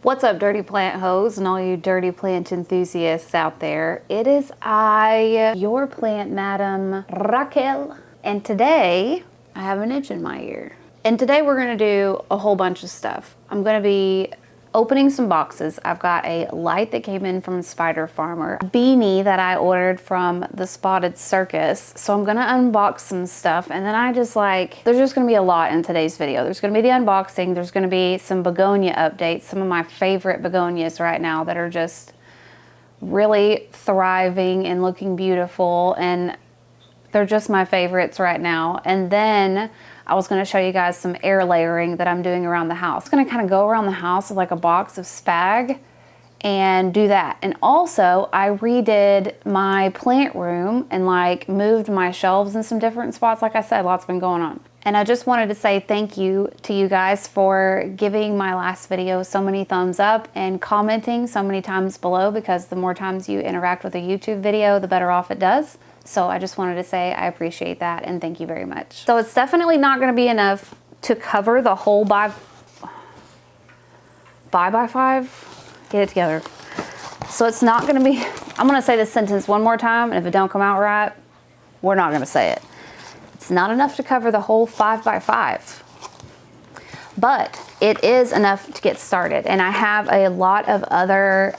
What's up, dirty plant hoes and all you dirty plant enthusiasts out there? It is I, your plant madam, Raquel. And today, I have an itch in my ear. And today we're gonna do a whole bunch of stuff. I'm gonna be opening some boxes. I've got a light that came in from Spider Farmer, a beanie that I ordered from the Spotted Circus. So I'm gonna unbox some stuff, and then there's just gonna be a lot in today's video. There's gonna be the unboxing, there's gonna be some begonia updates, some of my favorite begonias right now that are just really thriving and looking beautiful, and they're just my favorites right now. And then I was going to show you guys some air layering that I'm doing around the house. I'm going to kind of go around the house with like a box of spag and do that. And also I redid my plant room and like moved my shelves in some different spots. Like I said, lots been going on. And I just wanted to say thank you to you guys for giving my last video so many thumbs up and commenting so many times below, because the more times you interact with a YouTube video, the better off it does. So I just wanted to say I appreciate that and thank you very much. So it's definitely not going to be enough to cover the whole 5x5. Get it together. So it's not going to be, I'm going to say this sentence one more time, and if it don't come out right, we're not going to say it. It's not enough to cover the whole 5x5, but it is enough to get started. And I have a lot of other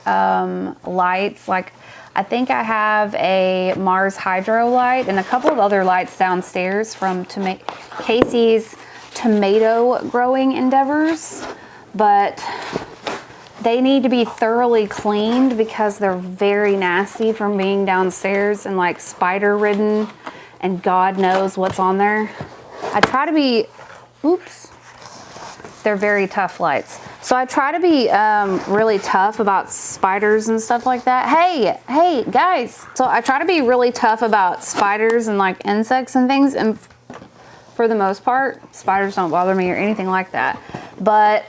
lights, like I think I have a Mars Hydro light and a couple of other lights downstairs from Casey's tomato growing endeavors, but they need to be thoroughly cleaned because they're very nasty from being downstairs and like spider ridden, and God knows what's on there. I try to be, oops, they're very tough lights. So I try to be really tough about spiders and stuff like that. Hey guys. So I try to be really tough about spiders and like insects and things. And for the most part, spiders don't bother me or anything like that. But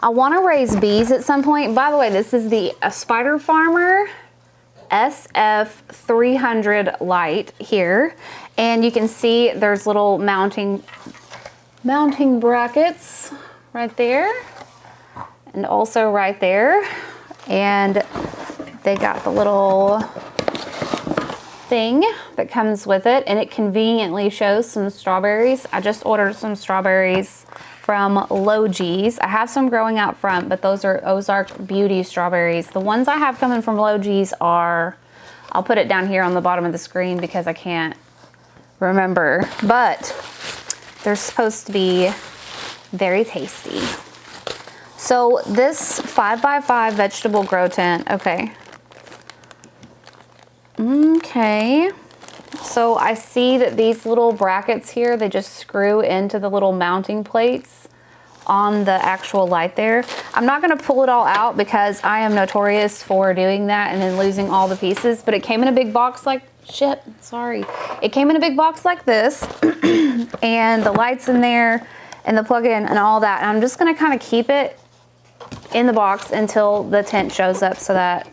I want to raise bees at some point. By the way, this is the Spider Farmer SF300 light here. And you can see there's little mounting brackets right there, and also right there, and they got the little thing that comes with it, and it conveniently shows some strawberries. I just ordered some strawberries from Logi's. I have some growing out front, but those are Ozark Beauty strawberries. The ones I have coming from Logi's are, I'll put it down here on the bottom of the screen because I can't remember, but they're supposed to be very tasty. So this 5x5 vegetable grow tent, okay. So I see that these little brackets here, they just screw into the little mounting plates on the actual light there. I'm not gonna pull it all out because I am notorious for doing that and then losing all the pieces, but it came in a big box like, shit, sorry. It came in a big box like this and the lights in there and the plug-in and all that. And I'm just gonna kind of keep it in the box until the tent shows up so that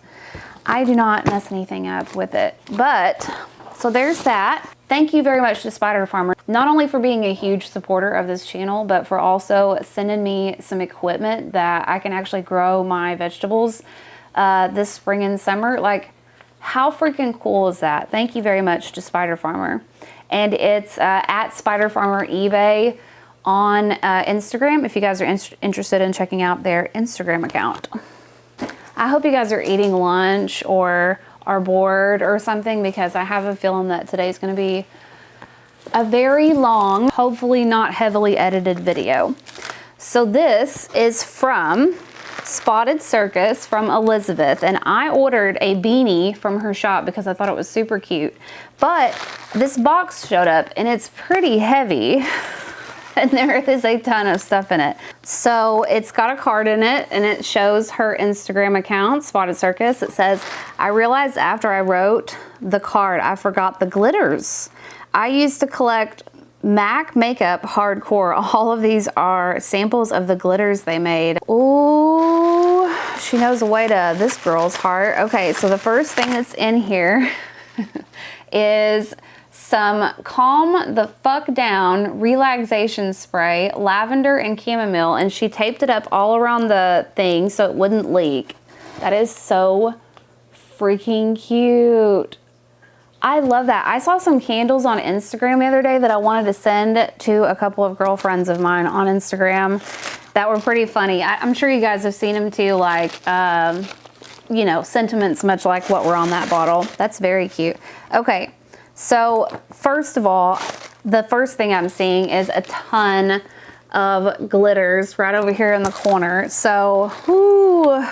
I do not mess anything up with it. But, so there's that. Thank you very much to Spider Farmer, not only for being a huge supporter of this channel, but for also sending me some equipment that I can actually grow my vegetables this spring and summer. Like, how freaking cool is that? Thank you very much to Spider Farmer. And it's at Spider Farmer eBay on Instagram if you guys are interested in checking out their Instagram account. I hope you guys are eating lunch or are bored or something, because I have a feeling that today's going to be a very long, hopefully not heavily edited video. So this is from Spotted Circus from Elizabeth, and I ordered a beanie from her shop because I thought it was super cute. But this box showed up and it's pretty heavy. And there is a ton of stuff in it. So it's got a card in it, and it shows her Instagram account, Spotted Circus. It says, I realized after I wrote the card, I forgot the glitters. I used to collect MAC makeup hardcore. All of these are samples of the glitters they made. Ooh, she knows a way to this girl's heart. Okay, so the first thing that's in here is some Calm the Fuck Down relaxation spray, lavender and chamomile, and she taped it up all around the thing so it wouldn't leak. That is so freaking cute. I love that. I saw some candles on Instagram the other day that I wanted to send to a couple of girlfriends of mine on Instagram that were pretty funny. I'm sure you guys have seen them too, like, you know, sentiments much like what were on that bottle. That's very cute. Okay, so first of all, the first thing I'm seeing is a ton of glitters right over here in the corner. So, whoo,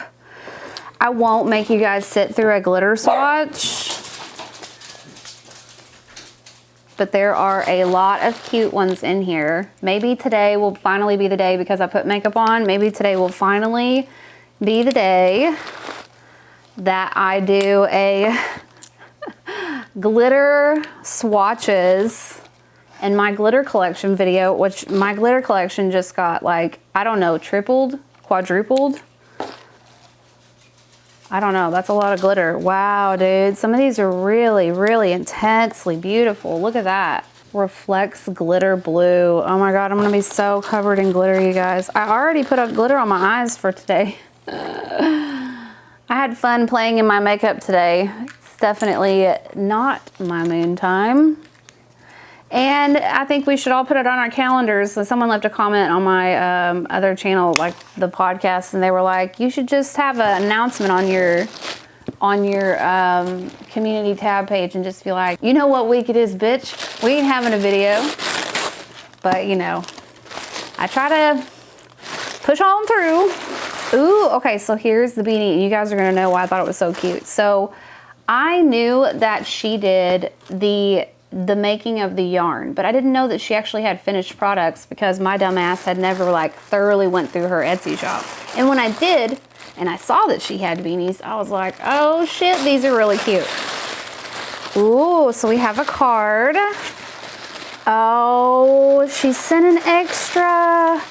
I won't make you guys sit through a glitter swatch, but there are a lot of cute ones in here. Maybe today will finally be the day because I put makeup on. Maybe today will finally be the day that I do a glitter swatches in my glitter collection video, which my glitter collection just got, like, I don't know, tripled, quadrupled. I don't know, that's a lot of glitter. Wow, dude, some of these are really, really intensely beautiful. Look at that. Reflects glitter blue. Oh my God, I'm gonna be so covered in glitter, you guys. I already put up glitter on my eyes for today. I had fun playing in my makeup today. It's definitely not my moon time. And I think we should all put it on our calendars. So someone left a comment on my other channel, like the podcast, and they were like, you should just have an announcement on your community tab page and just be like, you know what week it is, bitch? We ain't having a video. But, you know, I try to push on through. Ooh, okay, so here's the beanie. You guys are gonna know why I thought it was so cute. So I knew that she did the making of the yarn, but I didn't know that she actually had finished products because my dumb ass had never, like, thoroughly went through her Etsy shop. And when I did, and I saw that she had beanies, I was like, oh shit, these are really cute. Ooh, so we have a card. Oh, she sent an extra.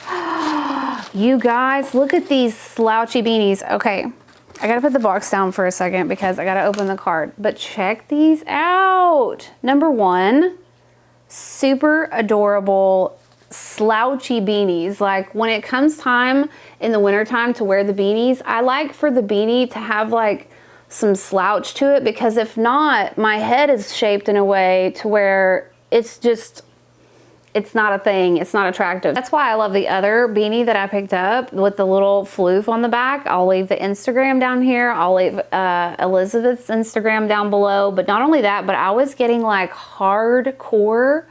You guys, look at these slouchy beanies. Okay, I gotta put the box down for a second because I gotta open the card. But check these out. Number one, super adorable slouchy beanies. Like, when it comes time in the wintertime to wear the beanies, I like for the beanie to have like some slouch to it, because if not, my head is shaped in a way to where it's just, it's not a thing. It's not attractive. That's why I love the other beanie that I picked up with the little floof on the back. I'll leave the Instagram down here. I'll leave Elizabeth's Instagram down below. But not only that, but I was getting like hardcore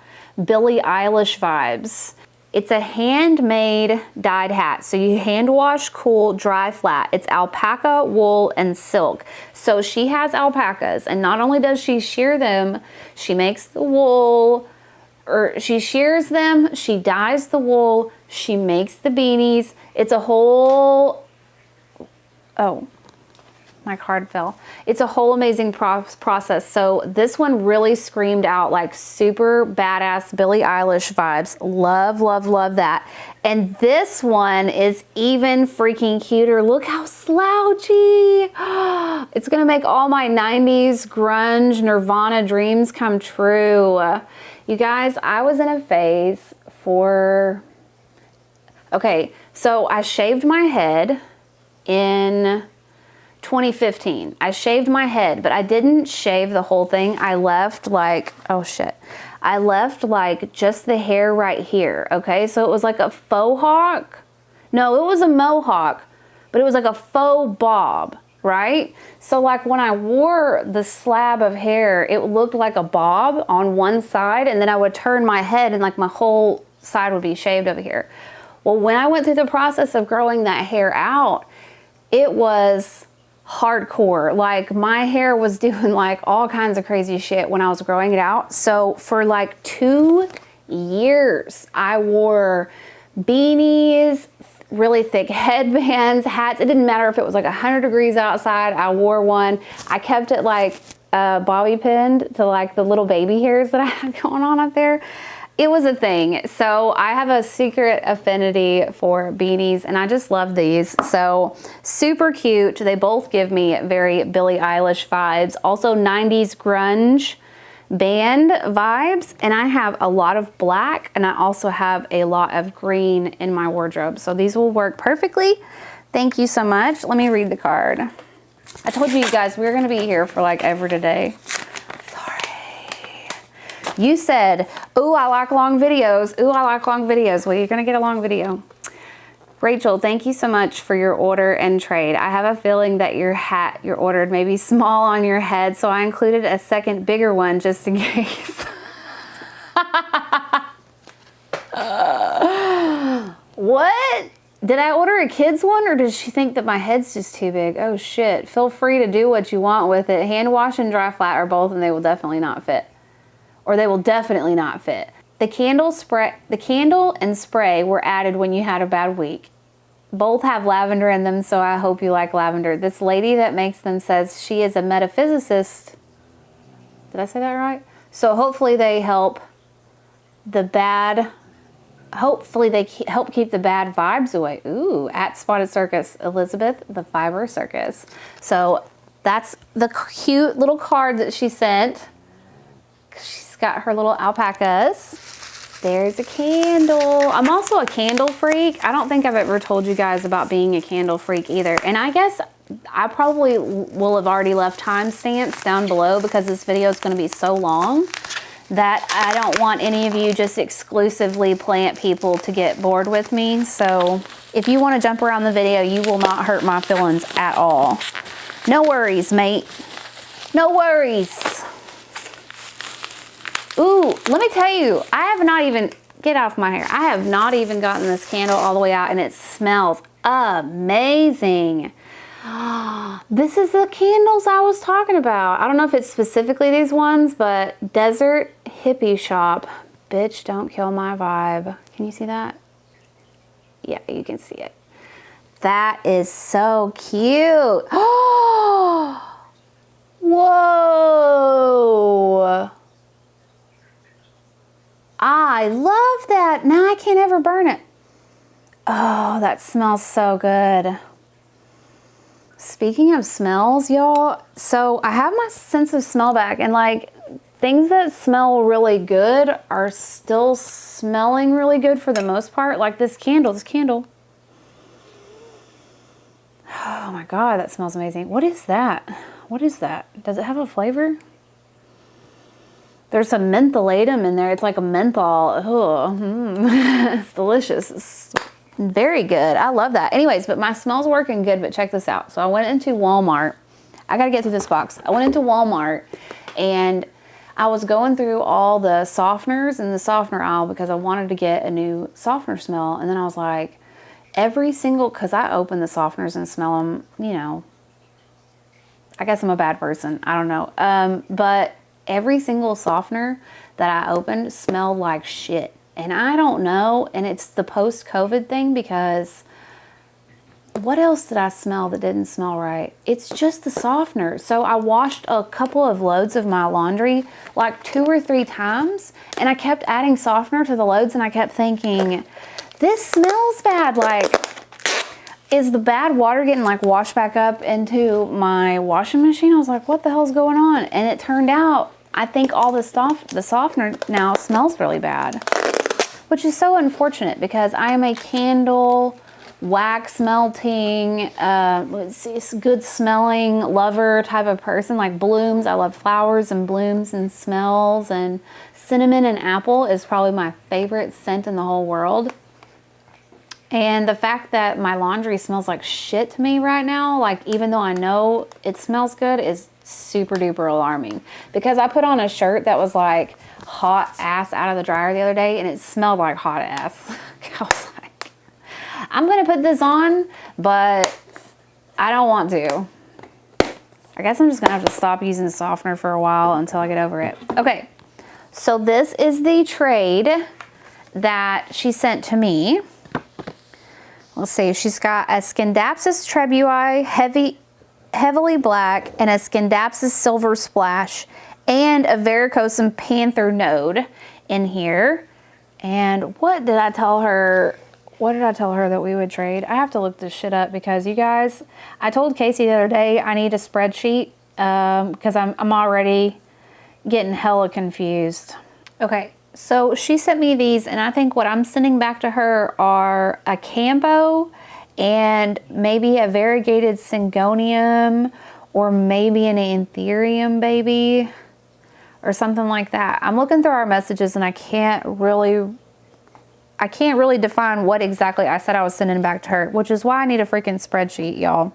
Billie Eilish vibes. It's a handmade dyed hat. So you hand wash, cool, dry, flat. It's alpaca, wool, and silk. So she has alpacas, and not only does she shear them, she makes the wool, or she shears them, she dyes the wool, she makes the beanies. It's a whole, oh, my card fell. It's a whole amazing process. So this one really screamed out like super badass Billie Eilish vibes. Love, love, love that. And this one is even freaking cuter. Look how slouchy. It's gonna make all my 90s grunge Nirvana dreams come true. You guys, I was in a phase for, okay, so I shaved my head in 2015. I shaved my head, but I didn't shave the whole thing. I left like, oh shit. I left like just the hair right here, okay? So it was like a faux hawk. No, it was a mohawk, but it was like a faux bob, right? So like when I wore the slab of hair, it looked like a bob on one side, and then I would turn my head and like my whole side would be shaved over here. Well, when I went through the process of growing that hair out, it was hardcore. Like my hair was doing like all kinds of crazy shit when I was growing it out. So for like 2 years, I wore beanies, really thick headbands, hats. It didn't matter if it was like 100 degrees outside, I wore one. I kept it like bobby pinned to like the little baby hairs that I had going on up there. It was a thing. So I have a secret affinity for beanies, and I just love these. So super cute. They both give me very Billie Eilish vibes. Also 90s grunge. band vibes, and I have a lot of black, and I also have a lot of green in my wardrobe. So these will work perfectly. Thank you so much. Let me read the card. I told you guys we were gonna be here for like ever today. Sorry. You said, ooh, I like long videos. Ooh, I like long videos. Well, you're gonna get a long video. Rachel, thank you so much for your order and trade. I have a feeling that your hat you ordered may be small on your head, so I included a second bigger one just in case. What? Did I order a kid's one, or does she think that my head's just too big? Oh shit. Feel free to do what you want with it. Hand wash and dry flat or both, and they will definitely not fit. Or they will definitely not fit. The candle and spray were added when you had a bad week. Both have lavender in them, so I hope you like lavender. This lady that makes them says she is a metaphysicist. Did I say that right? So hopefully they help the bad, hopefully they help keep the bad vibes away. Ooh, at Spotted Circus, Elizabeth, the Fiber Circus. So that's the cute little card that she sent. She's got her little alpacas. There's a candle. I'm also a candle freak. I don't think I've ever told you guys about being a candle freak either. And I guess I probably will have already left timestamps down below because this video is going to be so long that I don't want any of you just exclusively plant people to get bored with me. So if you want to jump around the video, you will not hurt my feelings at all. No worries, mate. No worries. Ooh, let me tell you, I have not even, get off my hair. I have not even gotten this candle all the way out, and it smells amazing. This is the candles I was talking about. I don't know if it's specifically these ones, but Desert Hippie Shop. Bitch, don't kill my vibe. Can you see that? Yeah, you can see it. That is so cute. Whoa. I love that. Now I can't ever burn it. Oh, that smells so good. Speaking of smells, y'all, so I have my sense of smell back, and like things that smell really good are still smelling really good for the most part. Like this candle. Oh my God, that smells amazing. What is that? What is that? Does it have a flavor? There's some mentholatum in there. It's like a menthol. Oh, it's delicious. It's very good. I love that. Anyways, but my smell's working good, but check this out. So I went into Walmart. I got to get through this box. I went into Walmart and I was going through all the softeners in the softener aisle because I wanted to get a new softener smell. And then I was like, every single, because I open the softeners and smell them, you know, I guess I'm a bad person. I don't know. But every single softener that I opened smelled like shit. And I don't know. And it's the post-COVID thing, because what else did I smell that didn't smell right? It's just the softener. So I washed a couple of loads of my laundry like 2 or 3 times. And I kept adding softener to the loads, and I kept thinking, this smells bad. Like, is the bad water getting like washed back up into my washing machine? I was like, what the hell's going on? And it turned out, I think all the softener now smells really bad, which is so unfortunate because I am a candle, wax melting, good smelling lover type of person. Like blooms, I love flowers and blooms and smells, and cinnamon and apple is probably my favorite scent in the whole world. And the fact that my laundry smells like shit to me right now, like even though I know it smells good, is super duper alarming. Because I put on a shirt that was like hot ass out of the dryer the other day, and it smelled like hot ass. I was like, I'm gonna put this on, but I don't want to. I guess I'm just gonna have to stop using softener for a while until I get over it. Okay, so this is the trade that she sent to me. Let's see, she's got a Scindapsus trebui heavily black and a Scindapsus silver splash and a varicosum panther node in here. And what did I tell her? What did I tell her that we would trade? I have to look this shit up because you guys, I told Casey the other day I need a spreadsheet because I'm already getting hella confused. Okay, so she sent me these, and I think what I'm sending back to her are a Cambo and maybe a variegated Syngonium, or maybe an Anthurium baby, or something like that. I'm looking through our messages and I can't really define what exactly I said I was sending back to her, which is why I need a freaking spreadsheet, y'all.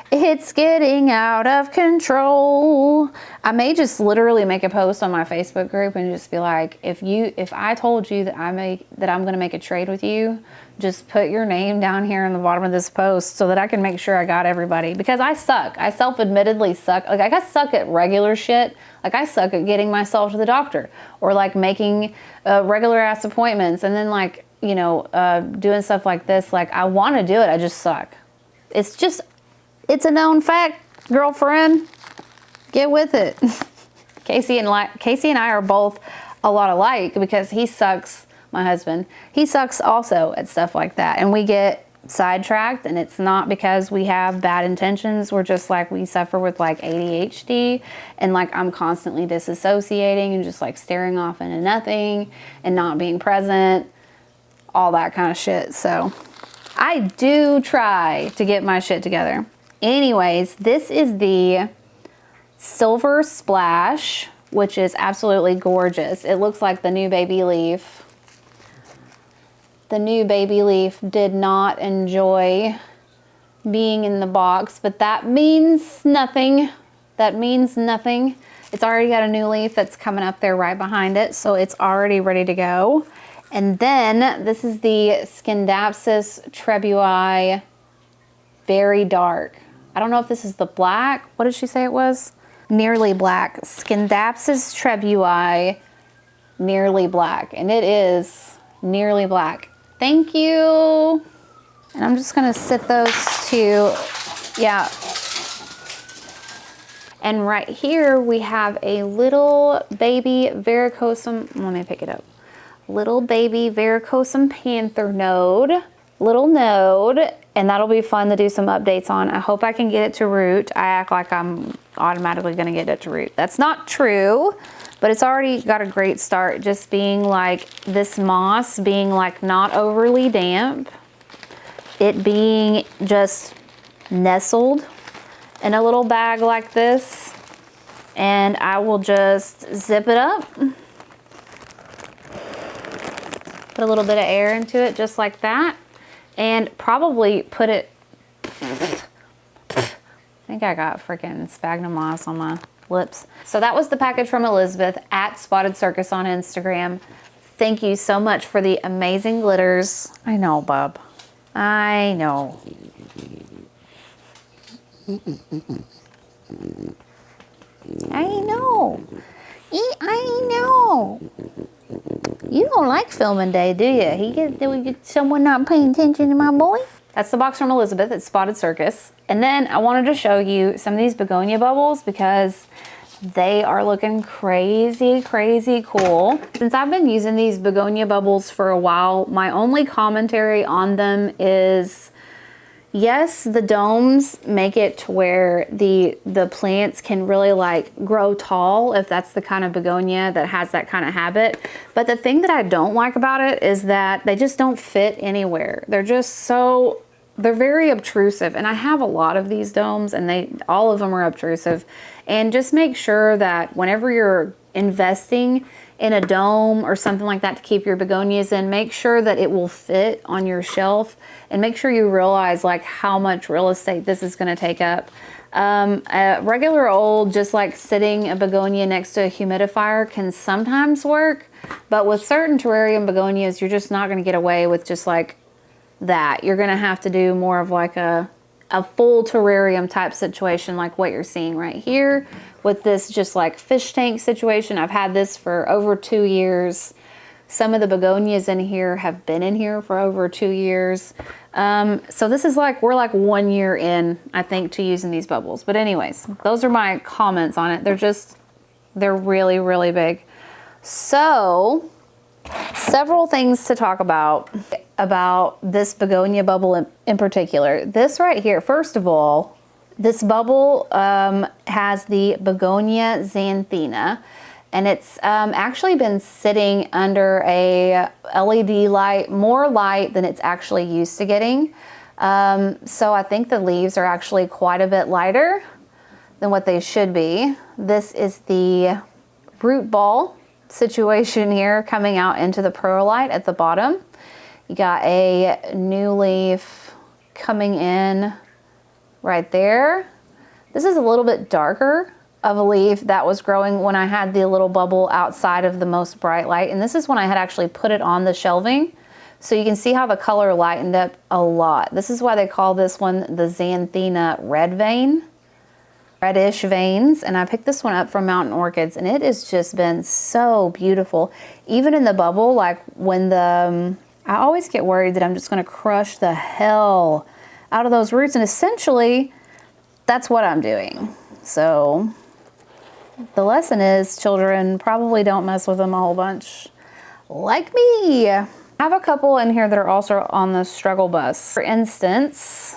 It's getting out of control. I may just literally make a post on my Facebook group and just be like, if I told you that I'm gonna make a trade with you, just put your name down here in the bottom of this post so that I can make sure I got everybody, because I suck. I self-admittedly suck. Like, I suck at regular shit. Like, I suck at getting myself to the doctor, or like making regular ass appointments, and then like, you know, doing stuff like this. Like, I want to do it, I just suck. It's a known fact, girlfriend. Get with it. Casey and I are both a lot alike, because he sucks. My husband, he sucks also at stuff like that, and we get sidetracked, and it's not because we have bad intentions. We're just like, we suffer with like ADHD, and like I'm constantly disassociating and just like staring off into nothing and not being present, all that kind of shit. So I do try to get my shit together. Anyways, this is the Silver Splash, which is absolutely gorgeous. It looks like the new baby leaf. The new baby leaf did not enjoy being in the box, but that means nothing. That means nothing. It's already got a new leaf that's coming up there right behind it, so it's already ready to go. And then this is the Scindapsus trebui, very dark. I don't know if this is the black. What did she say it was? Nearly black. Scindapsus trebui, nearly black. And it is nearly black. Thank you. And I'm just gonna sit those two, yeah. And right here we have a little baby varicosum, let me pick it up. Little baby varicosum panther node, little node, and that'll be fun to do some updates on. I hope I can get it to root. I act like I'm automatically gonna get it to root. That's not true, but it's already got a great start, just being like this moss being like not overly damp, it being just nestled in a little bag like this, and I will just zip it up, put a little bit of air into it just like that, and probably put it, I think I got freaking sphagnum moss on my lips. So that was the package from Elizabeth at Spotted Circus on Instagram. Thank you so much for the amazing glitters. I know, bub. I know. I know. I know. You don't like filming day, do you? Do we get someone not paying attention to my boy? That's the box from Elizabeth at Spotted Circus. And then I wanted to show you some of these begonia bubbles because they are looking crazy, crazy cool. Since I've been using these begonia bubbles for a while, my only commentary on them is, yes, the domes make it to where the plants can really like grow tall if that's the kind of begonia that has that kind of habit. But the thing that I don't like about it is that they just don't fit anywhere. They're very obtrusive, and I have a lot of these domes, and all of them are obtrusive. And just make sure that whenever you're investing in a dome or something like that to keep your begonias in, make sure that it will fit on your shelf, and make sure you realize like how much real estate this is going to take up. A regular old, just like sitting a begonia next to a humidifier can sometimes work, but with certain terrarium begonias, you're just not going to get away with just like that. You're going to have to do more of like a full terrarium type situation, like what you're seeing right here with this just like fish tank situation. I've had this for over 2 years. Some of the begonias in here have been in here for over 2 years. So this is like, we're like 1 year in, I think, to using these bubbles. But anyways, those are my comments on it. They're really, really big. So several things to talk about this begonia bubble in particular. This right here, first of all, this bubble has the Begonia xanthina. And it's actually been sitting under a LED light, more light than it's actually used to getting. So I think the leaves are actually quite a bit lighter than what they should be. This is the root ball situation here coming out into the perlite at the bottom. You got a new leaf coming in right there. This is a little bit darker of a leaf that was growing when I had the little bubble outside of the most bright light. And this is when I had actually put it on the shelving. So you can see how the color lightened up a lot. This is why they call this one the Xanthina red vein, reddish veins. And I picked this one up from Mountain Orchids, and it has just been so beautiful. Even in the bubble, like when I always get worried that I'm just gonna crush the hell out of those roots. And essentially, that's what I'm doing. So the lesson is, children, probably don't mess with them a whole bunch like me. I have a couple in here that are also on the struggle bus. For instance,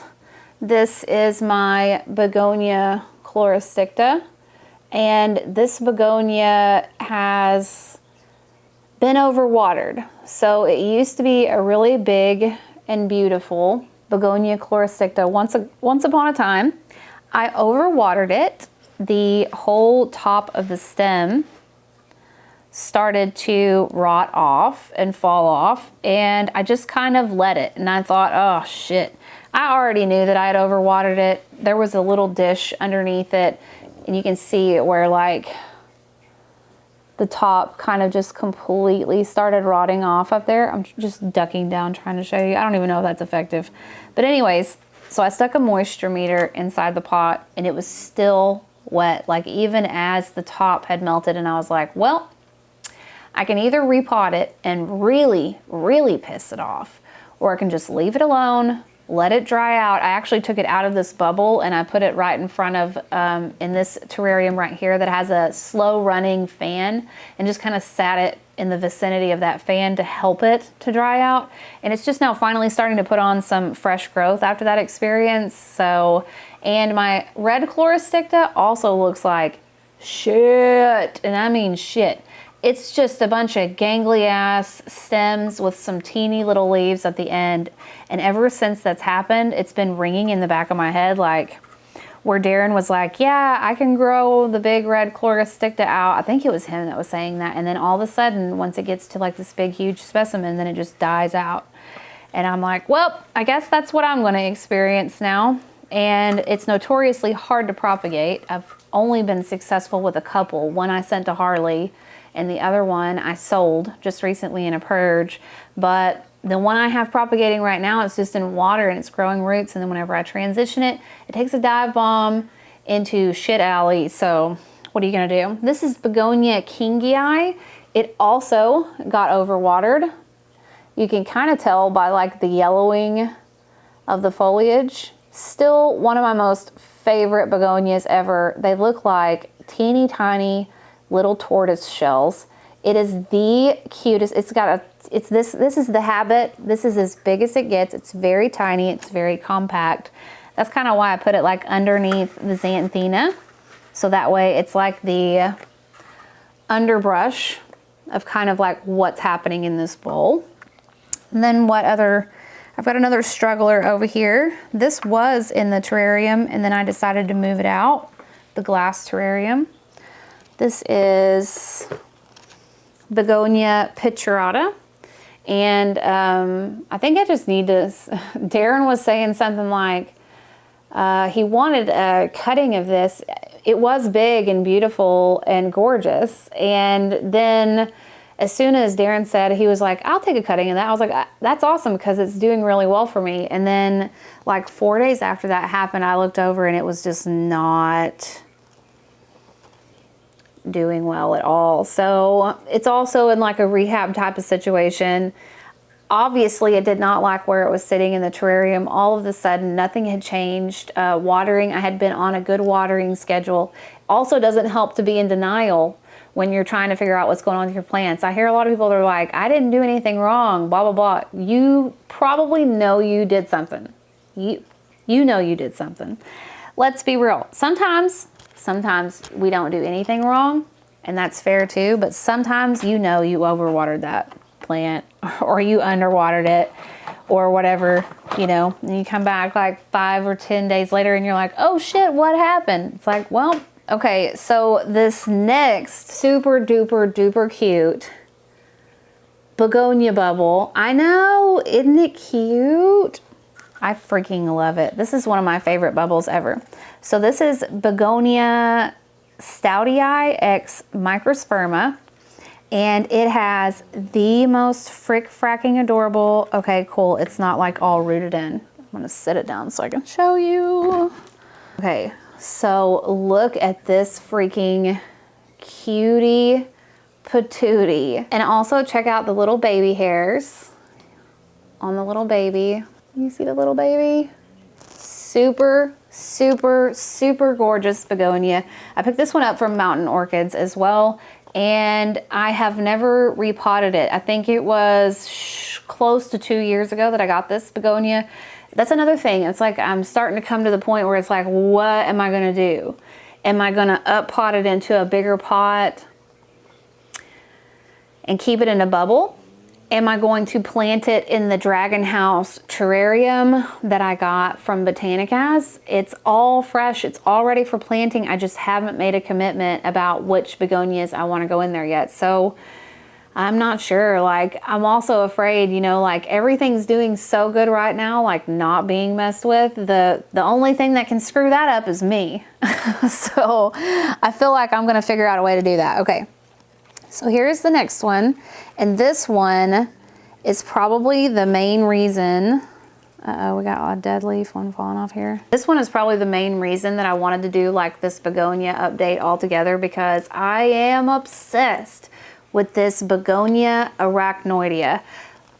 this is my Begonia chloristicta, and this begonia has been overwatered. So it used to be a really big and beautiful Begonia chloristicta once upon a time. I overwatered it. The whole top of the stem started to rot off and fall off, and I just kind of let it, and I thought, oh shit. I already knew that I had overwatered it. There was a little dish underneath it, and you can see where like the top kind of just completely started rotting off up there. I'm just ducking down trying to show you. I don't even know if that's effective. But anyways, so I stuck a moisture meter inside the pot, and it was still wet, like even as the top had melted. And I was like, well, I can either repot it and really, really piss it off, or I can just leave it alone, let it dry out. I actually took it out of this bubble and I put it right in front of, in this terrarium right here that has a slow running fan, and just kind of sat it in the vicinity of that fan to help it to dry out. And it's just now finally starting to put on some fresh growth after that experience. So, and my red chloristicta also looks like shit, and I mean shit. It's just a bunch of gangly ass stems with some teeny little leaves at the end. And ever since that's happened, it's been ringing in the back of my head, like where Darren was like, yeah, I can grow the big red chloristicta out. I think it was him that was saying that. And then all of a sudden, once it gets to like this big, huge specimen, then it just dies out. And I'm like, well, I guess that's what I'm going to experience now. And it's notoriously hard to propagate. I've only been successful with a couple. One I sent to Harley, and the other one I sold just recently in a purge. But the one I have propagating right now, it's just in water and it's growing roots. And then whenever I transition it, it takes a dive bomb into shit alley. So what are you gonna do? This is Begonia kingii. It also got overwatered. You can kind of tell by like the yellowing of the foliage. Still one of my most favorite begonias ever. They look like teeny tiny little tortoise shells. It is the cutest. It's got a, it's this is the habit. This is as big as it gets. It's very tiny. It's very compact. That's kind of why I put it like underneath the Xanthina. So that way it's like the underbrush of kind of like what's happening in this bowl. And then what other, I've got another struggler over here. This was in the terrarium and then I decided to move it out, the glass terrarium. This is Begonia pitulata. And I think I just need to, Darren was saying something like, he wanted a cutting of this. It was big and beautiful and gorgeous. And then as soon as Darren said, he was like, I'll take a cutting of that. I was like, that's awesome because it's doing really well for me. And then like 4 days after that happened, I looked over and it was just not doing well at all. So it's also in like a rehab type of situation. Obviously it did not like where it was sitting in the terrarium. All of a sudden nothing had changed. Watering, I had been on a good watering schedule. Also doesn't help to be in denial when you're trying to figure out what's going on with your plants. I hear a lot of people that are like, I didn't do anything wrong, blah, blah, blah. You probably know you did something. You know you did something. Let's be real. Sometimes we don't do anything wrong, and that's fair too. But sometimes you know you overwatered that plant or you underwatered it or whatever, you know, and you come back like 5 or 10 days later and you're like, oh shit, what happened? It's like, well, okay, so this next super duper duper cute begonia bubble, I know, isn't it cute? I freaking love it. This is one of my favorite bubbles ever. So this is Begonia Stoutii X Microsperma, and it has the most fracking adorable, okay, cool, it's not like all rooted in. I'm gonna sit it down so I can show you. Okay, so look at this freaking cutie patootie. And also check out the little baby hairs on the little baby. You see the little baby? Super, super, super gorgeous begonia. I picked this one up from Mountain Orchids as well, and I have never repotted it. I think it was close to 2 years ago that I got this begonia. That's another thing. It's like I'm starting to come to the point where it's like, what am I gonna do? Am I gonna up pot it into a bigger pot and keep it in a bubble? Am I going to plant it in the Dragon House terrarium that I got from Botanicas? It's all fresh, it's all ready for planting. I just haven't made a commitment about which begonias I want to go in there yet. So I'm not sure. Like, I'm also afraid, you know, like everything's doing so good right now, like not being messed with. The only thing that can screw that up is me. So I feel like I'm gonna figure out a way to do that. Okay. So here's the next one, and this one is probably the main reason. Uh-oh, we got a dead leaf, one falling off here. This one is probably the main reason that I wanted to do like this begonia update altogether, because I am obsessed with this Begonia arachnoidea.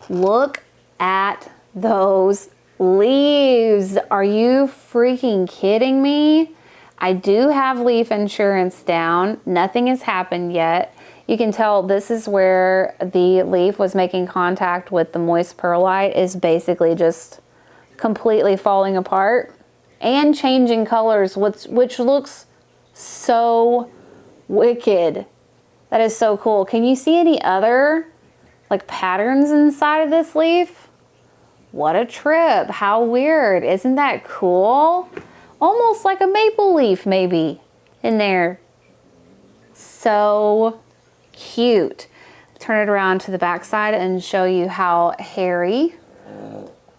Look at those leaves. Are you freaking kidding me? I do have leaf insurance down. Nothing has happened yet. You can tell this is where the leaf was making contact with the moist perlite, is basically just completely falling apart and changing colors, which looks so wicked. That is so cool. Can you see any other like patterns inside of this leaf? What a trip. How weird. Isn't that cool? Almost like a maple leaf maybe in there. So cute. Turn it around to the back side and show you how hairy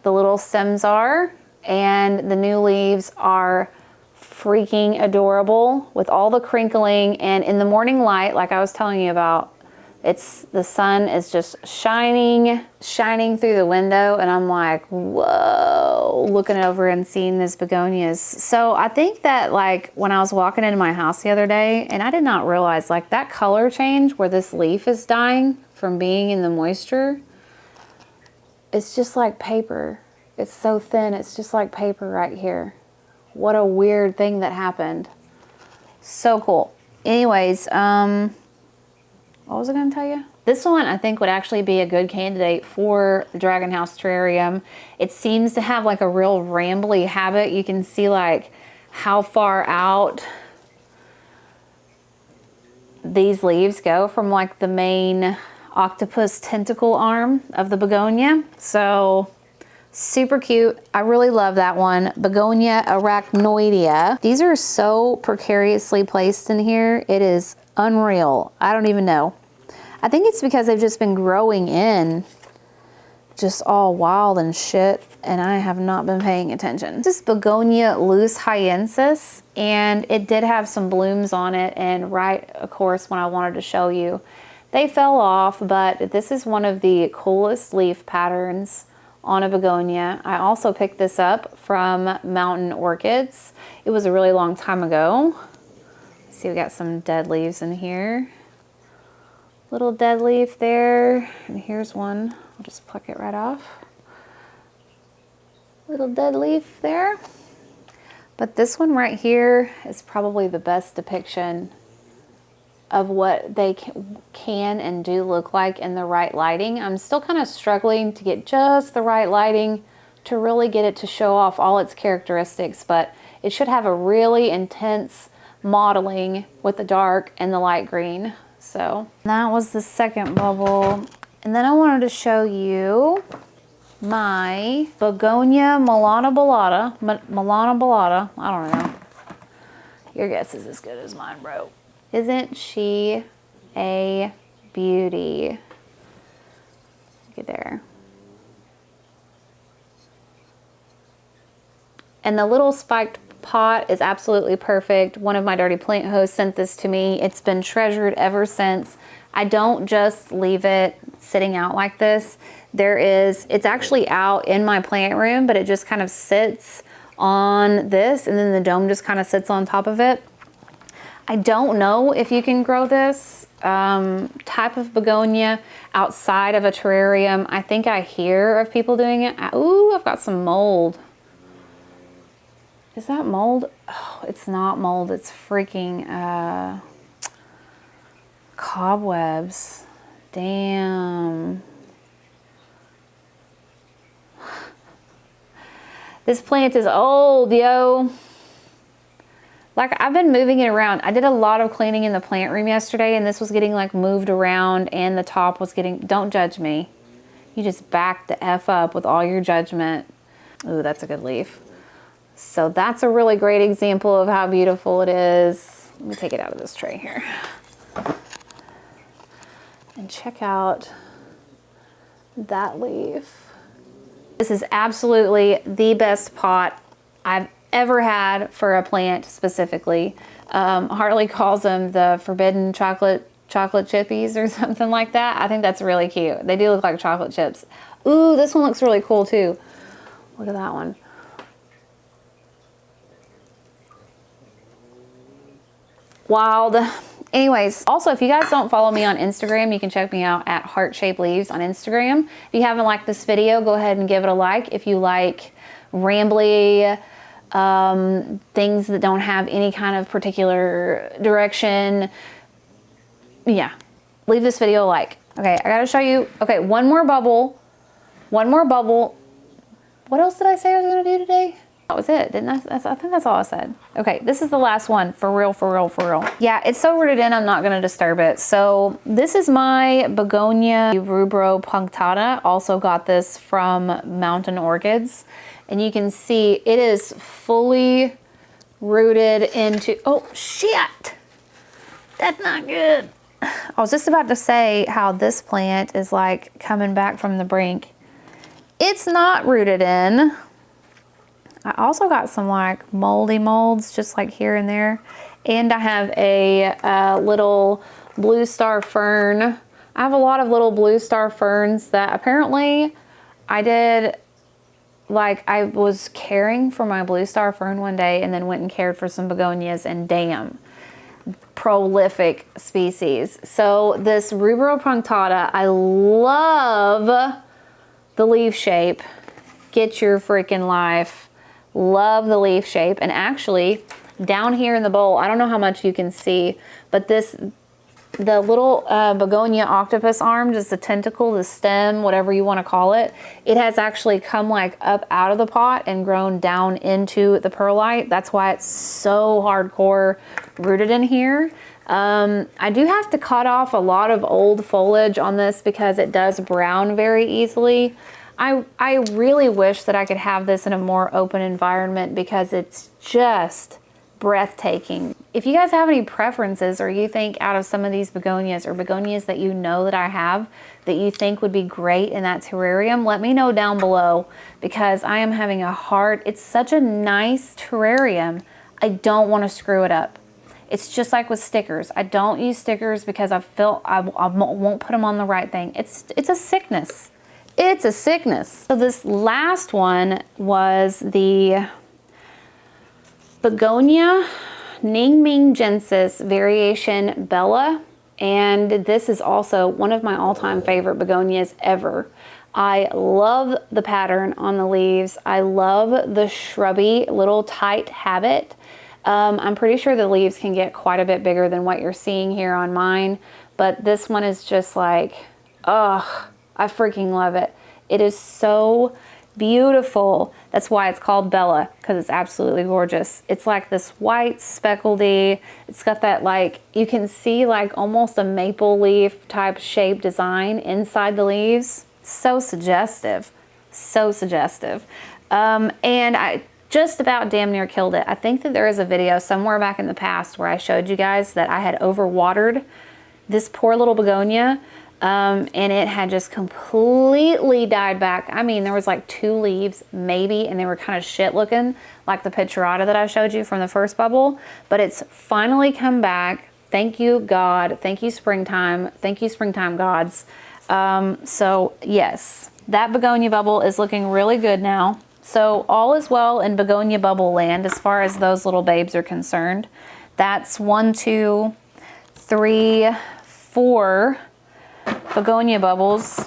the little stems are, and the new leaves are freaking adorable with all the crinkling. And in the morning light, like I was telling you about, the sun is just shining through the window, and I'm like, whoa, looking over and seeing these begonias. So I think that like when I was walking into my house the other day, and I did not realize like that color change where this leaf is dying from being in the moisture, it's just like paper. It's so thin, it's just like paper right here. What a weird thing that happened. So cool. Anyways, what was I going to tell you? This one I think would actually be a good candidate for the Dragon House terrarium. It seems to have like a real rambly habit. You can see like how far out these leaves go from like the main octopus tentacle arm of the begonia. So super cute. I really love that one. Begonia arachnoidea. These are so precariously placed in here. It is unreal. I don't even know. I think it's because they've just been growing in just all wild and shit, and I have not been paying attention. This is Begonia loose hyensis, and it did have some blooms on it, and right, of course, when I wanted to show you, they fell off, but this is one of the coolest leaf patterns on a begonia. I also picked this up from Mountain Orchids. It was a really long time ago. See, we got some dead leaves in here. Little dead leaf there, and here's one. I'll just pluck it right off. Little dead leaf there. But this one right here is probably the best depiction of what they can and do look like in the right lighting. I'm still kind of struggling to get just the right lighting to really get it to show off all its characteristics, but it should have a really intense modeling with the dark and the light green. So that was the second bubble. And then I wanted to show you my Begonia Milana Ballata. I don't know. Your guess is as good as mine, bro. Isn't she a beauty? Look at there. And the little spiked pot is absolutely perfect. One of my dirty plant hosts sent this to me. It's been treasured ever since. I don't just leave it sitting out like this. It's actually out in my plant room, but it just kind of sits on this, and then the dome just kind of sits on top of it. I don't know if you can grow this type of begonia outside of a terrarium. I think I hear of people doing it. Ooh, I've got some mold. Is that mold? Oh, it's not mold. It's freaking cobwebs. Damn. This plant is old, yo. Like, I've been moving it around. I did a lot of cleaning in the plant room yesterday, and this was getting like moved around, and the top was getting, don't judge me. You just back the F up with all your judgment. Ooh, that's a good leaf. So that's a really great example of how beautiful it is. Let me take it out of this tray here. And check out that leaf. This is absolutely the best pot I've ever had for a plant specifically. Hartley calls them the forbidden chocolate chippies or something like that. I think that's really cute. They do look like chocolate chips. Ooh, this one looks really cool too. Look at that one. Wild. Anyways, also, if you guys don't follow me on Instagram, you can check me out at heart-shaped leaves on Instagram. If you haven't liked this video, go ahead and give it a like. If you like rambly things that don't have any kind of particular direction, yeah, leave this video a like. Okay, I gotta show you. Okay, one more bubble. One more bubble. What else did I say I was gonna do today? That was it, didn't I? I think that's all I said. Okay, this is the last one, for real, for real, for real. Yeah, it's so rooted in, I'm not gonna disturb it. So this is my Begonia rubro punctata. Also got this from Mountain Orchids. And you can see it is fully rooted into, oh shit, that's not good. I was just about to say how this plant is like coming back from the brink. It's not rooted in. I also got some like moldy molds just like here and there. And I have a little blue star fern. I have a lot of little blue star ferns that apparently I did, like I was caring for my blue star fern one day and then went and cared for some begonias, and damn, prolific species. So this rubro punctata, I love the leaf shape. Get your freaking life. Love the leaf shape. And actually down here in the bowl, I don't know how much you can see, but the little begonia octopus arm, just the tentacle, the stem, whatever you want to call it, it has actually come like up out of the pot and grown down into the perlite. That's why it's so hardcore rooted in here. I do have to cut off a lot of old foliage on this because it does brown very easily. I really wish that I could have this in a more open environment because it's just breathtaking. If you guys have any preferences, or you think out of some of these begonias, or begonias that you know that I have that you think would be great in that terrarium, let me know down below, because I am having a hard, it's such a nice terrarium, I don't want to screw it up. It's just like with stickers. I don't use stickers because I feel I won't put them on the right thing. It's a sickness. It's a sickness. So this last one was the Begonia Ningmingjensis variation Bella, and this is also one of my all-time favorite begonias ever. I love the pattern on the leaves. I love the shrubby little tight habit. I'm pretty sure the leaves can get quite a bit bigger than what you're seeing here on mine, but this one is just like, ugh, I freaking love it. It is so Beautiful. That's why it's called Bella, because it's absolutely gorgeous. It's like this white speckledy. It's got that, like, you can see like almost a maple leaf type shape design inside the leaves. So suggestive. So suggestive. And I just about damn near killed it. I think that there is a video somewhere back in the past where I showed you guys that I had overwatered this poor little begonia. And it had just completely died back. I mean, there was like 2 leaves maybe, and they were kind of shit looking, like the picturata that I showed you from the first bubble. But it's finally come back. Thank you, God. Thank you, springtime. Thank you, springtime gods. So yes, that begonia bubble is looking really good now. So all is well in begonia bubble land as far as those little babes are concerned. That's 1, 2, 3, 4 begonia bubbles.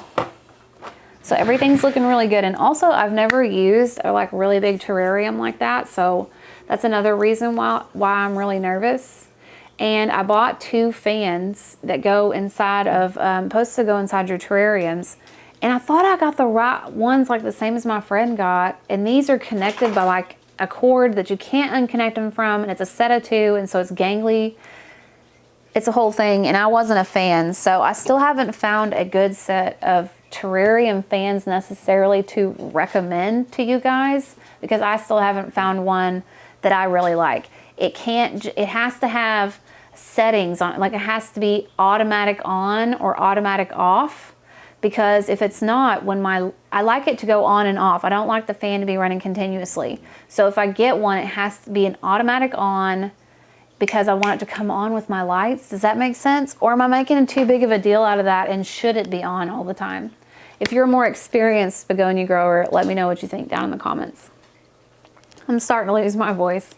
So everything's looking really good. And also, I've never used a like really big terrarium like that, so that's another reason why I'm really nervous. And I bought 2 fans that go inside of supposed to go inside your terrariums, and I thought I got the right ones, like the same as my friend got, and these are connected by like a cord that you can't unconnect them from, and it's a set of 2, and so it's gangly. It's a whole thing, and I wasn't a fan, so I still haven't found a good set of terrarium fans necessarily to recommend to you guys, because I still haven't found one that I really like. It has to have settings on it, like it has to be automatic on or automatic off, because if it's not, I like it to go on and off. I don't like the fan to be running continuously. So if I get one, it has to be an automatic on, because I want it to come on with my lights. Does that make sense? Or am I making too big of a deal out of that, and should it be on all the time? If you're a more experienced begonia grower, let me know what you think down in the comments. I'm starting to lose my voice.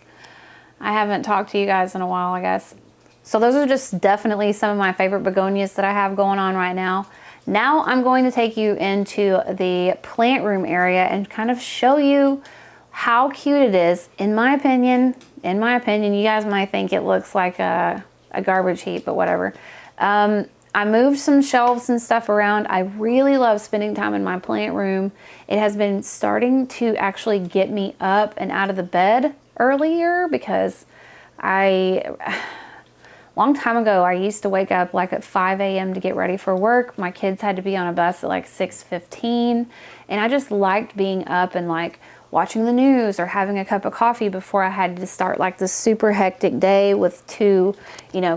I haven't talked to you guys in a while, I guess. So those are just definitely some of my favorite begonias that I have going on right now. Now I'm going to take you into the plant room area and kind of show you how cute it is. In my opinion, you guys might think it looks like a garbage heap, but whatever. I moved some shelves and stuff around. I really love spending time in my plant room. It has been starting to actually get me up and out of the bed earlier, because long time ago, I used to wake up like at 5 a.m. to get ready for work. My kids had to be on a bus at like 6:15, and I just liked being up and like watching the news or having a cup of coffee before I had to start like this super hectic day with 2,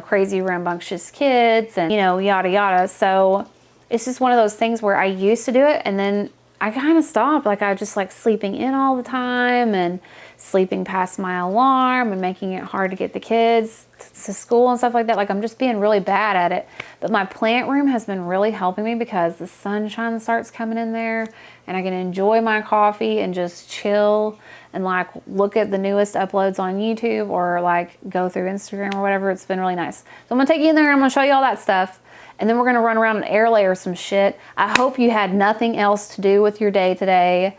crazy rambunctious kids and, yada yada. So it's just one of those things where I used to do it, and then I kind of stopped. Like I was just like sleeping in all the time and sleeping past my alarm and making it hard to get the kids to school and stuff like that. Like I'm just being really bad at it. But my plant room has been really helping me, because the sunshine starts coming in there and I can enjoy my coffee and just chill and like look at the newest uploads on YouTube or like go through Instagram or whatever. It's been really nice. So I'm gonna take you in there and I'm gonna show you all that stuff. And then we're gonna run around and air layer some shit. I hope you had nothing else to do with your day today.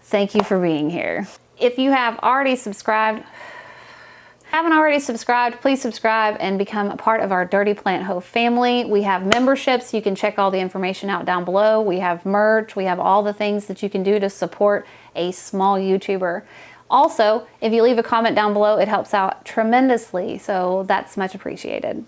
Thank you for being here. If you have already subscribed, haven't already subscribed, please subscribe and become a part of our Dirty Plant Hoe family. We have memberships. You can check all the information out down below. We have merch. We have all the things that you can do to support a small YouTuber. Also, if you leave a comment down below, it helps out tremendously. So that's much appreciated.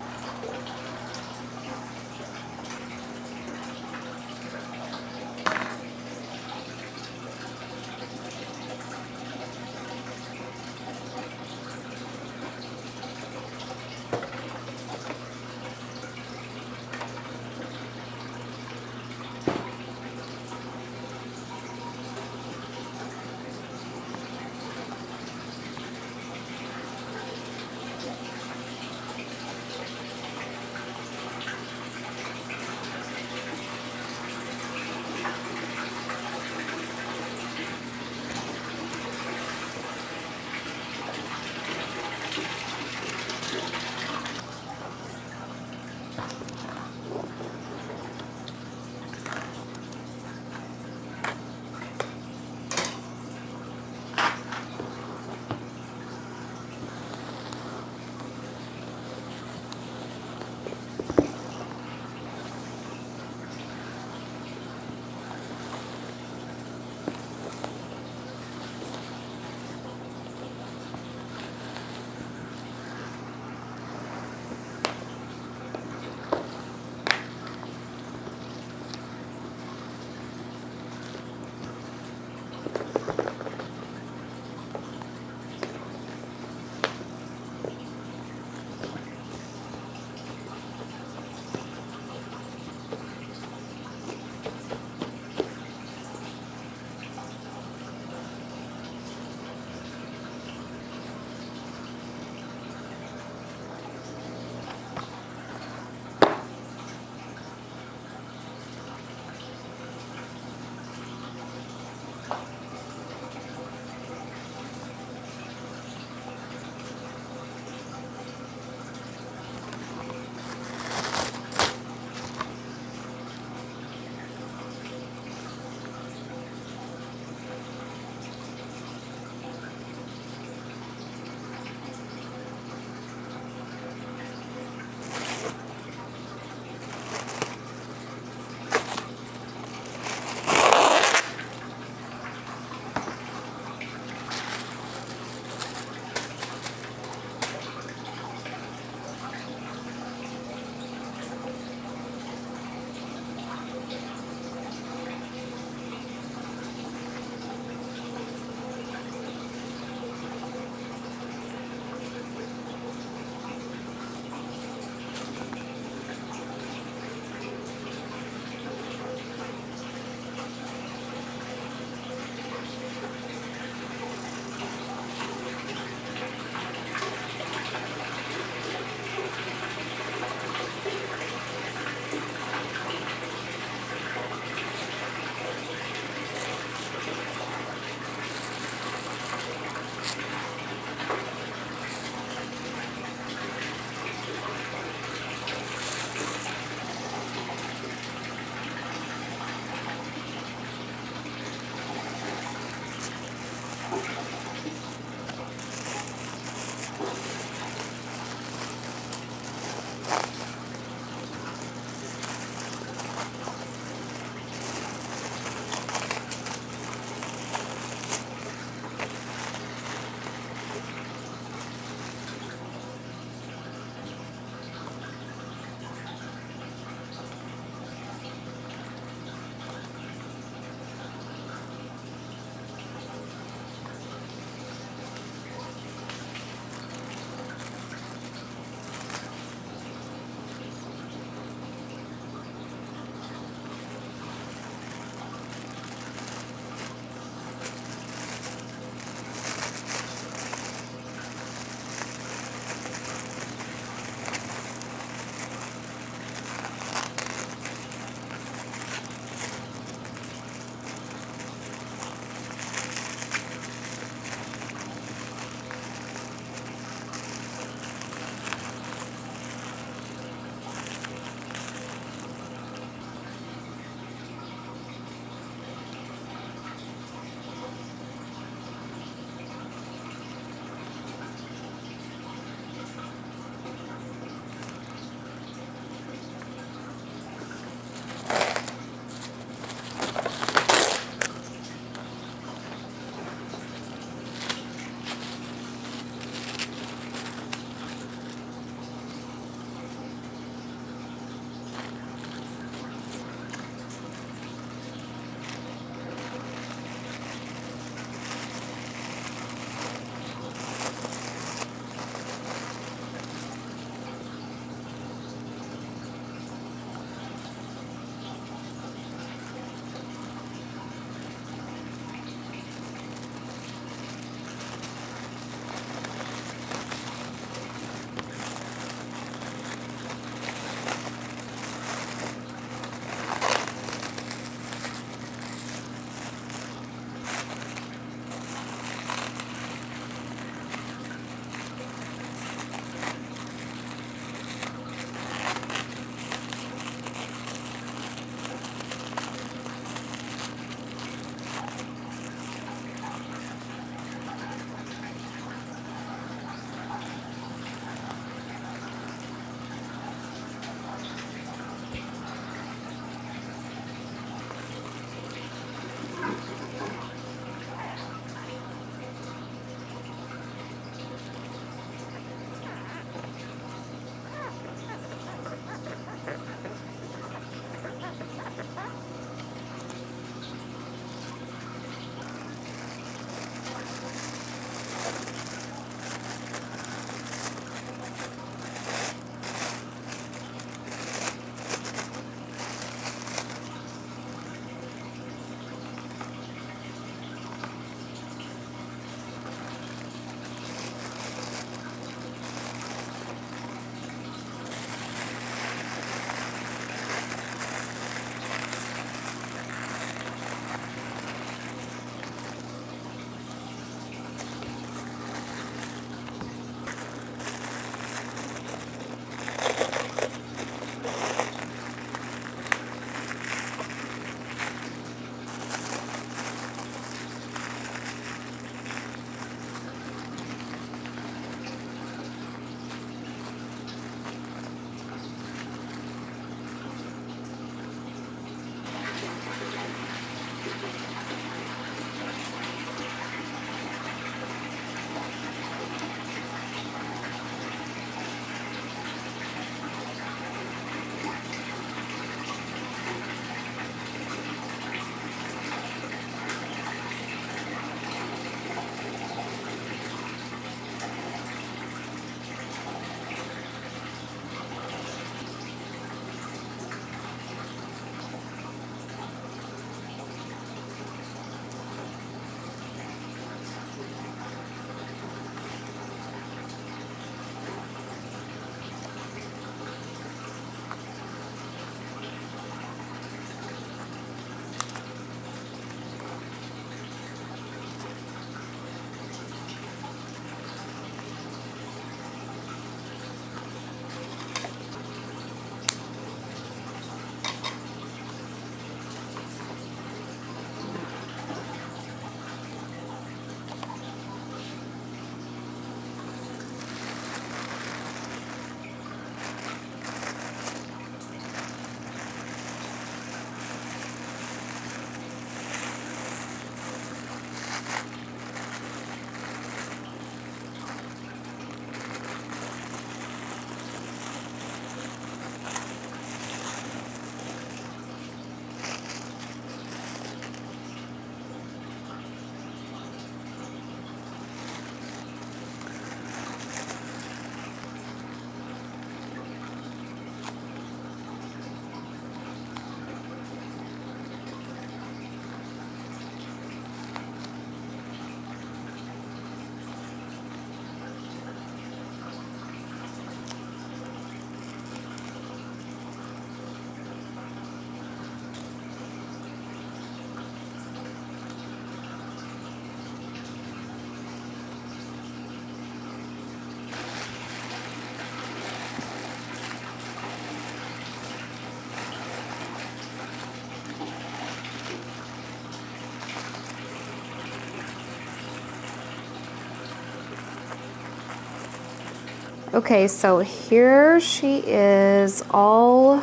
Okay, so here she is all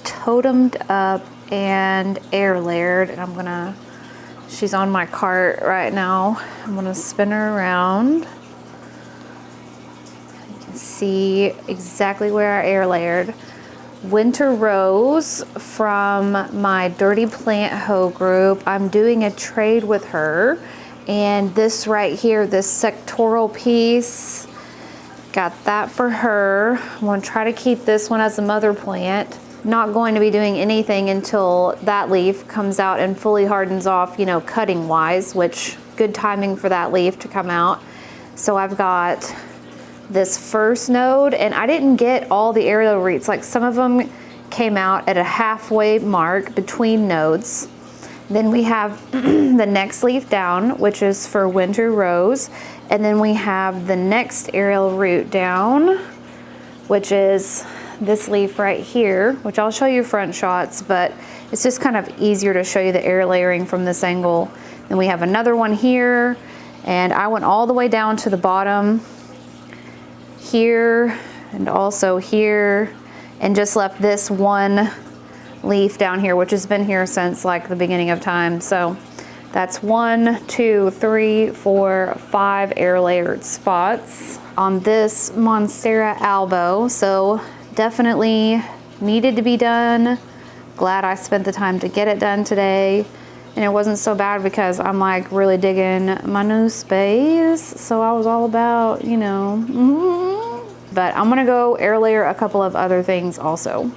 totemed up and air layered, and she's on my cart right now. I'm gonna spin her around. You can see exactly where I air layered. Winter Rose from my Dirty Plant Hoe group. I'm doing a trade with her, and this right here, this sectoral piece, got that for her. I'm gonna try to keep this one as a mother plant. Not going to be doing anything until that leaf comes out and fully hardens off, you know, cutting wise, which good timing for that leaf to come out. So I've got this first node, and I didn't get all the aerial roots. Like some of them came out at a halfway mark between nodes. Then we have the next leaf down, which is for Winter Rose. And then we have the next aerial root down, which is this leaf right here, which I'll show you front shots, but it's just kind of easier to show you the air layering from this angle. Then we have another one here, and I went all the way down to the bottom here and also here, and just left this one leaf down here, which has been here since like the beginning of time. So that's 1, 2, 3, 4, 5 air layered spots on this Monstera albo. So definitely needed to be done. Glad I spent the time to get it done today. And it wasn't so bad because I'm like really digging my new space. So I was all about, you know, But I'm gonna go air layer a couple of other things also.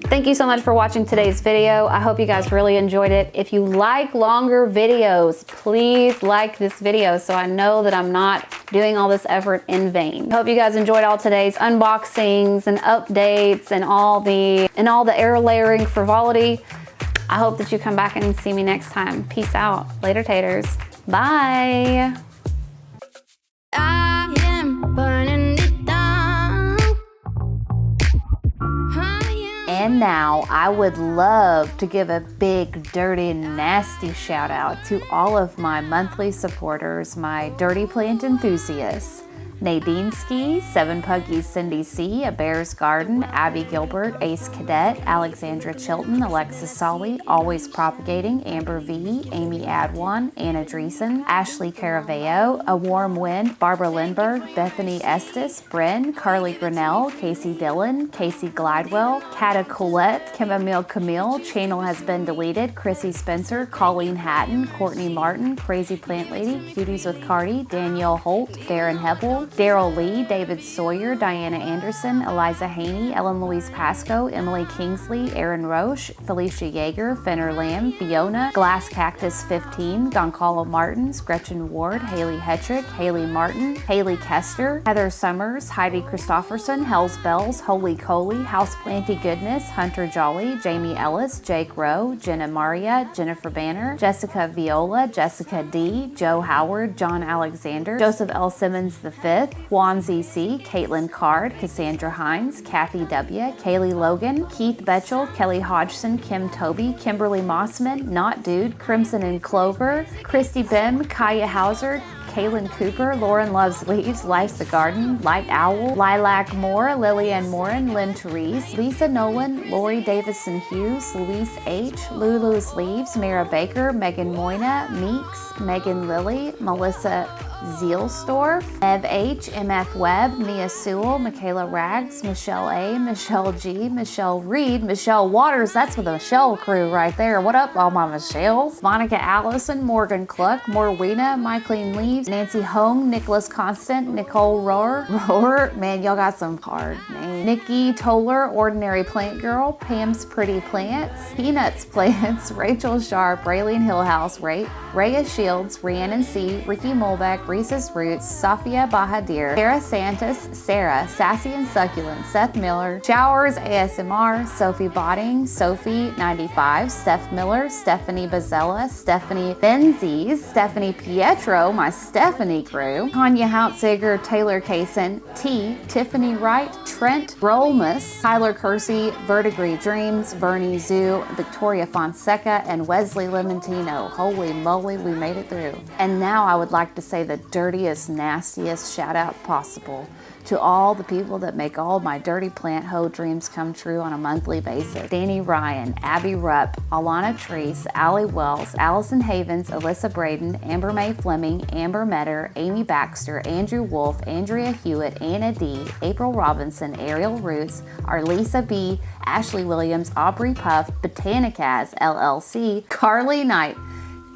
Thank you so much for watching today's video. I hope you guys really enjoyed it. If you like longer videos, please like this video so I know that I'm not doing all this effort in vain. I hope you guys enjoyed all today's unboxings and updates and all the air layering frivolity. I hope that you come back and see me next time. Peace out. Later, taters. Bye. I am burning it down. And now I would love to give a big, dirty, nasty shout out to all of my monthly supporters, my dirty plant enthusiasts. Nadine Ski, 7 Puggies Cindy C, A Bear's Garden, Abby Gilbert, Ace Cadet, Alexandra Chilton, Alexis Solly, Always Propagating, Amber V, Amy Adwan, Anna Dreesen, Ashley Caraveo, A Warm Wind, Barbara Lindbergh, Bethany Estes, Bryn, Carly Grinnell, Casey Dillon, Casey Glidewell, Cata Colette, Chamomile Camille, Channel Has Been Deleted, Chrissy Spencer, Colleen Hatton, Courtney Martin, Crazy Plant Lady, Cuties with Cardi, Danielle Holt, Darren Hebel, Daryl Lee, David Sawyer, Diana Anderson, Eliza Haney, Ellen Louise Pasco, Emily Kingsley, Aaron Roche, Felicia Yeager, Fenner Lamb, Fiona, Glass Cactus 15, Goncalo Martins, Gretchen Ward, Haley Hetrick, Haley Martin, Haley Kester, Heather Summers, Heidi Christofferson, Hells Bells, Holy Coley, Houseplanty Goodness, Hunter Jolly, Jamie Ellis, Jake Rowe, Jenna Maria, Jennifer Banner, Jessica Viola, Jessica D, Joe Howard, John Alexander, Joseph L. Simmons V, Juan ZC, Caitlin Card, Cassandra Hines, Kathy W, Kaylee Logan, Keith Betchel, Kelly Hodgson, Kim Toby, Kimberly Mossman, Not Dude, Crimson and Clover, Christy Bim, Kaya Hauser, Kaylin Cooper, Lauren Loves Leaves, Life's a Garden, Light Owl, Lilac Moore, Lillian Morin, Lynn Therese, Lisa Nolan, Lori Davison Hughes, Louise H, Lulu's Leaves, Mara Baker, Megan Moyna, Meeks, Megan Lilly, Melissa Zielstorf, Ev H, MF Webb, Mia Sewell, Michaela Rags, Michelle A, Michelle G, Michelle Reed, Michelle Waters, that's with the Michelle crew right there. What up, all my Michelles? Monica Allison, Morgan Cluck, Morwena, My Clean Leaves, Nancy Hong, Nicholas Constant, Nicole Rohr, man, y'all got some hard names. Nikki Toller, Ordinary Plant Girl, Pam's Pretty Plants, Peanuts Plants, Rachel Sharp, Raylene Hillhouse, Rhea Shields, Rhiannon C, Ricky Molbeck, Reese's Roots, Safia Bahadir, Sarah Santos, Sarah, Sassy and Succulent, Seth Miller, Showers ASMR, Sophie Botting, Sophie 95, Steph Miller, Stephanie Bazella, Stephanie Benzies, Stephanie Pietro, my Stephanie crew, Tanya Hautziger, Taylor Kaysen, T, Tiffany Wright, Trent Rolmus, Tyler Kersey, Vertigree Dreams, Vernie Zoo, Victoria Fonseca, and Wesley Lemontino. Holy moly, we made it through. And now I would like to say the dirtiest, nastiest shout out possible to all the people that make all my dirty plant hoe dreams come true on a monthly basis. Danny Ryan, Abby Rupp, Alana Treese, Allie Wells, Allison Havens, Alyssa Braden, Amber Mae Fleming, Amber Metter, Amy Baxter, Andrew Wolf, Andrea Hewitt, Anna D, April Robinson, Ariel Roots, Arlisa B, Ashley Williams, Aubrey Puff, Botanicaz, LLC, Carly Knight,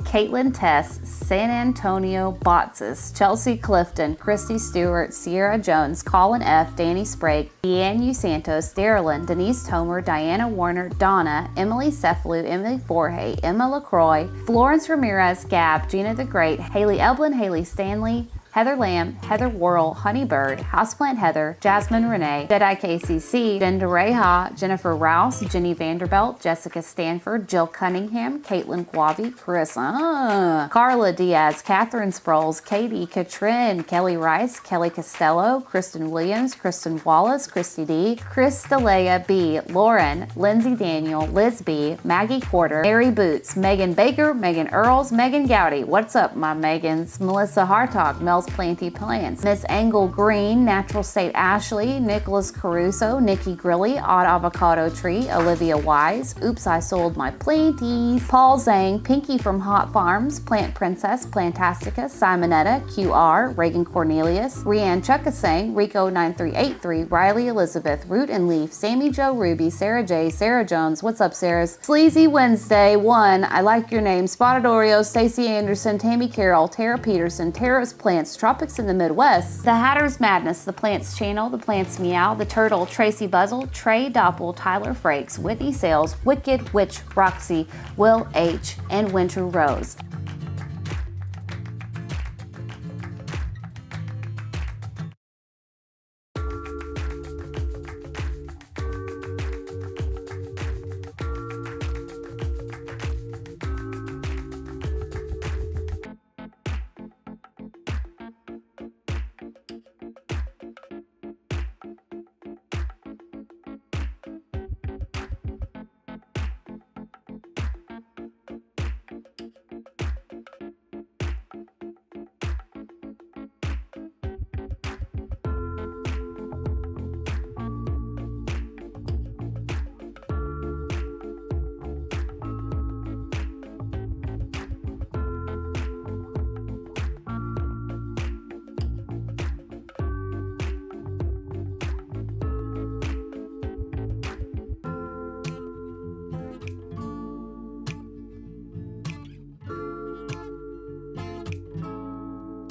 Caitlin Tess, San Antonio Botsis, Chelsea Clifton, Christy Stewart, Sierra Jones, Colin F., Danny Sprague, Deanne U. Santos, Darylyn, Denise Tomer, Diana Warner, Donna, Emily Cefalu, Emily Forhay, Emma LaCroix, Florence Ramirez, Gab, Gina the Great, Haley Eblin, Haley Stanley, Heather Lamb, Heather Worrell, Honeybird, Houseplant Heather, Jasmine Renee, Jedi KCC, Jen DeReja, Jennifer Rouse, Jenny Vanderbilt, Jessica Stanford, Jill Cunningham, Caitlin Guavi, Chris, Carla Diaz, Catherine Sproles, Katie Katrin, Kelly Rice, Kelly Costello, Kristen Williams, Kristen Wallace, Christy D, Chris Delea B, Lauren, Lindsay Daniel, Liz B, Maggie Quarter, Mary Boots, Megan Baker, Megan Earls, Megan Gowdy. What's up, my Megans? Melissa Hartog, Mel's Planty Plants, Miss Angle Green, Natural State Ashley, Nicholas Caruso, Nikki Grilly, Odd Avocado Tree, Olivia Wise, Oops, I Sold My Planties, Paul Zhang, Pinky from Hot Farms, Plant Princess, Plantastica, Simonetta, QR, Reagan Cornelius, Rianne Chuckasang, Rico 9383, Riley Elizabeth, Root and Leaf, Sammy Joe Ruby, Sarah J, Sarah Jones, what's up, Sarah's? Sleazy Wednesday, 1, I Like Your Name, Spotted Oreo, Stacey Anderson, Tammy Carroll, Tara Peterson, Tara's Plants, Tropics in the Midwest, The Hatter's Madness, The Plants Channel, The Plants Meow, The Turtle, Tracy Buzzle, Trey Doppel, Tyler Frakes, Whitney Sales, Wicked Witch Roxy, Will H, and Winter Rose.